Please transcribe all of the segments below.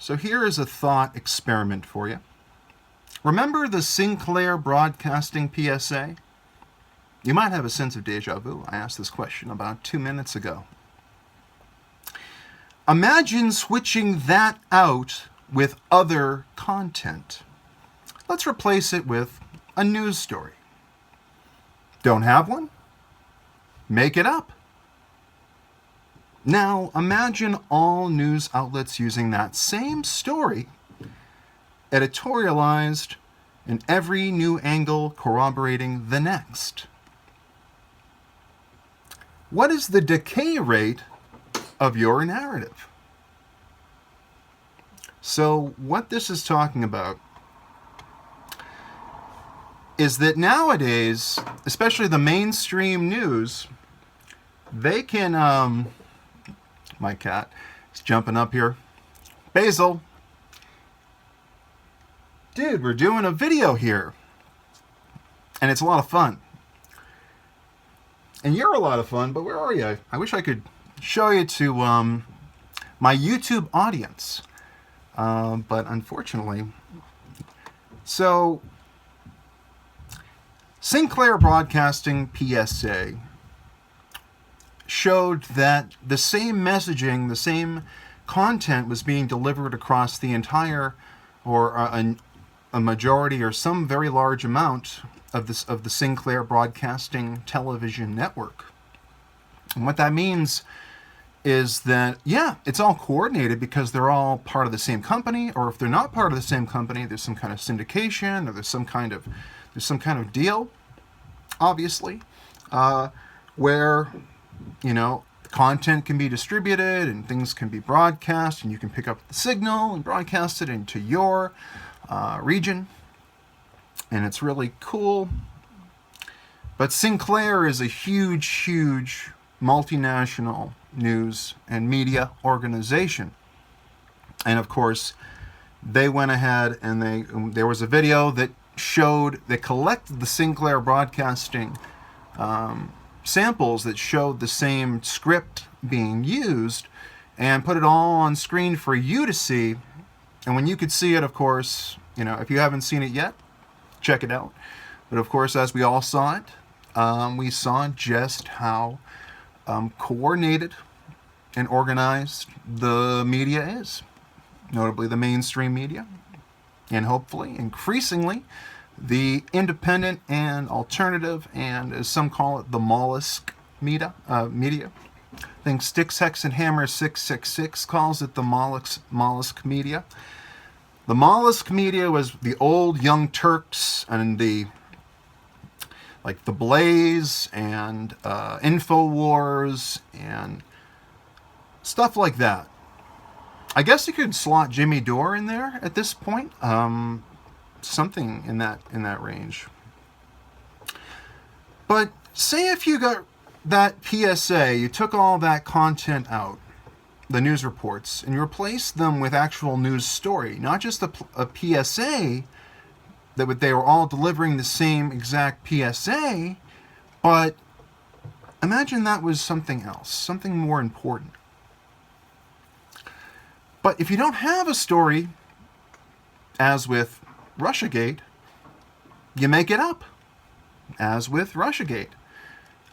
So here is a thought experiment for you. Remember the Sinclair broadcasting PSA? You might have a sense of deja vu. I asked this question about 2 minutes ago. Imagine switching that out with other content. Let's replace it with a news story. Don't have one? Make it up. Now imagine all news outlets using that same story, editorialized, and every new angle corroborating the next. What is the decay rate of your narrative? So what this is talking about is that nowadays, especially the mainstream news, they can, my cat is jumping up here. Basil. Dude, we're doing a video here. And it's a lot of fun. And you're a lot of fun, but where are you? I wish I could show you to my YouTube audience. But unfortunately. So, Sinclair Broadcasting PSA showed that the same messaging, the same content was being delivered across the entire, or a majority or some very large amount of the Sinclair Broadcasting television network. And what that means is that, yeah, it's all coordinated because they're all part of the same company, or if they're not part of the same company, there's some kind of syndication, or there's some kind of deal, obviously, where, you know, content can be distributed and things can be broadcast, and you can pick up the signal and broadcast it into your region, and it's really cool. But Sinclair is a huge multinational news and media organization, and of course they went ahead and there was a video that collected the Sinclair Broadcasting samples that showed the same script being used, and put it all on screen for you to see. And when you could see it, of course, you know, if you haven't seen it yet, check it out. But of course, as we all saw it, we saw just how coordinated and organized the media is, notably the mainstream media, and hopefully, increasingly, the independent and alternative, and as some call it, the mollusk media. I think Sticks, Hex, and Hammer 666 calls it the mollusk media. The mollusk media was the old Young Turks and the Blaze and InfoWars and stuff like that. I guess you could slot Jimmy Dore in there at this point. Something in that range. But say if you got that PSA, you took all that content out, the news reports, and you replaced them with actual news story, not just a PSA, that they were all delivering the same exact PSA, but imagine that was something else, something more important. But if you don't have a story, as with Russiagate, you make it up, as with Russiagate.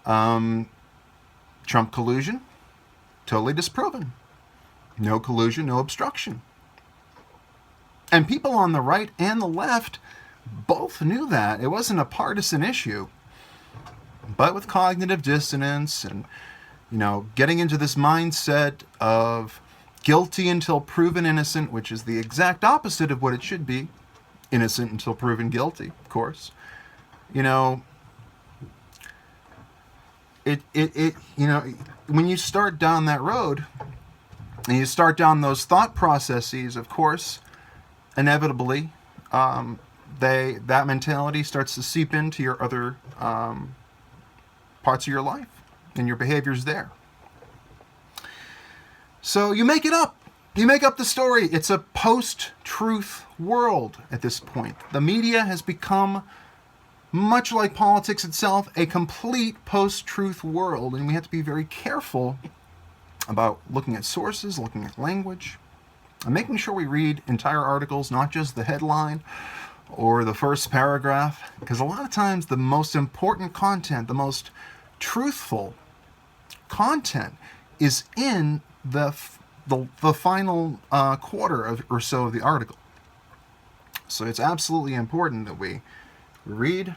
Trump collusion, totally disproven. No collusion, no obstruction. And people on the right and the left both knew that. It wasn't a partisan issue. But with cognitive dissonance and, you know, getting into this mindset of guilty until proven innocent, which is the exact opposite of what it should be. Innocent until proven guilty, of course. You know, you know, when you start down that road and you start down those thought processes, of course, inevitably, that mentality starts to seep into your other parts of your life and your behaviors there. So you make it up. You make up the story. It's a post-truth world at this point. The media has become, much like politics itself, a complete post-truth world, and we have to be very careful about looking at sources, looking at language, And making sure we read entire articles, not just the headline or the first paragraph, because a lot of times the most important content, the most truthful content is in the final quarter or so of the article. So it's absolutely important that we read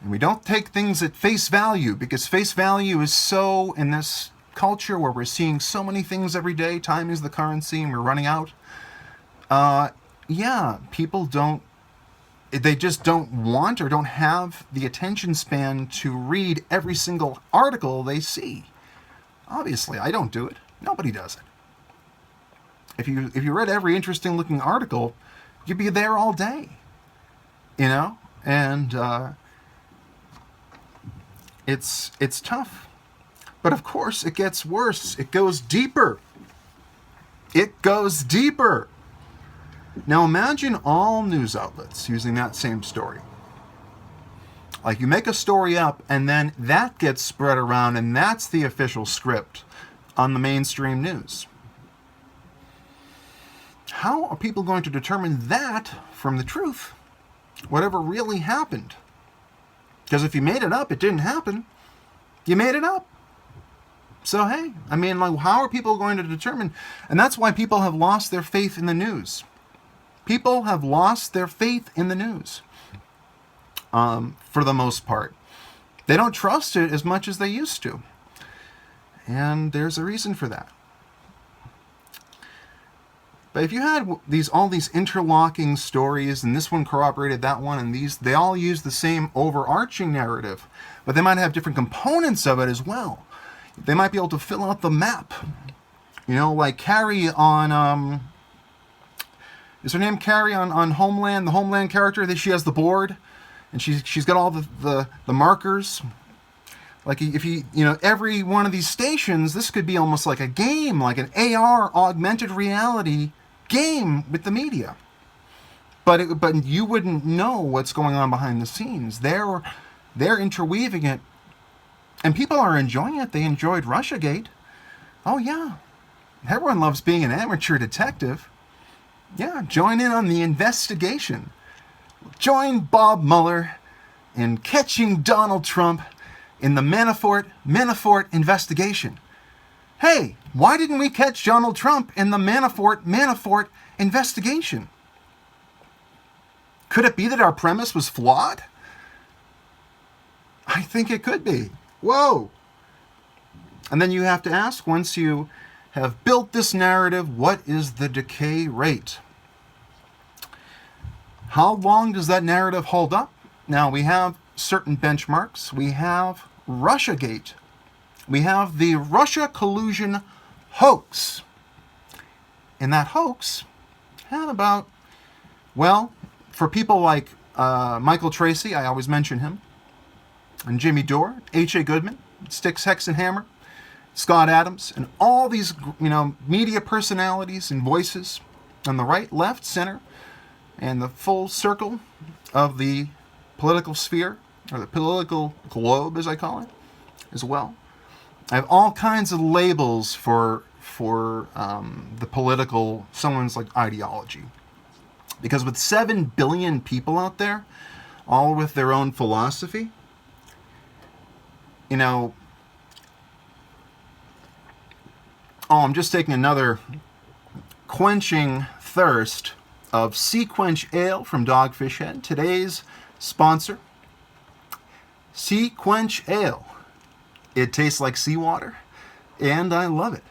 and we don't take things at face value, because face value is so, in this culture where we're seeing so many things every day, time is the currency and we're running out. People they just don't want or don't have the attention span to read every single article they see. Obviously, I don't do it. Nobody does it. If you read every interesting looking article, you'd be there all day, and it's tough. But of course, it gets worse. It goes deeper. It goes deeper. Now imagine all news outlets using that same story. Like, you make a story up and then that gets spread around and that's the official script on the mainstream news. How are people going to determine that from the truth? Whatever really happened. Because if you made it up, it didn't happen. You made it up. So hey, how are people going to determine? And that's why people have lost their faith in the news. People have lost their faith in the news. For the most part. They don't trust it as much as they used to. And there's a reason for that. But if you had all these interlocking stories, and this one corroborated that one, and they all use the same overarching narrative, but they might have different components of it as well. They might be able to fill out the map. Like Carrie on, is her name Carrie on Homeland, the Homeland character, that she has the board, and she's got all the markers. Like, if every one of these stations, this could be almost like a game, like an AR, augmented reality game with the media. But you wouldn't know what's going on behind the scenes. They're interweaving it, and people are enjoying it. They enjoyed Russiagate. Oh yeah, everyone loves being an amateur detective. Yeah, join in on the investigation. Join Bob Mueller in catching Donald Trump in the Manafort investigation. Hey, why didn't we catch Donald Trump in the Manafort investigation? Could it be that our premise was flawed? I think it could be. Whoa! And then you have to ask, once you have built this narrative, what is the decay rate? How long does that narrative hold up? Now, we have certain benchmarks. We have Russiagate. We have the Russia collusion hoax. And that hoax had about, for people like Michael Tracy, I always mention him, and Jimmy Dore, H.A. Goodman, Styx Hexenhammer, Scott Adams, and all these, media personalities and voices on the right, left, center, and the full circle of the political sphere, or the political globe, as I call it, as well. I have all kinds of labels for the political, someone's like ideology. Because with 7 billion people out there, all with their own philosophy, I'm just taking another quenching thirst of Sea Quench Ale from Dogfish Head. Today's sponsor, Sea Quench Ale. It tastes like seawater, and I love it.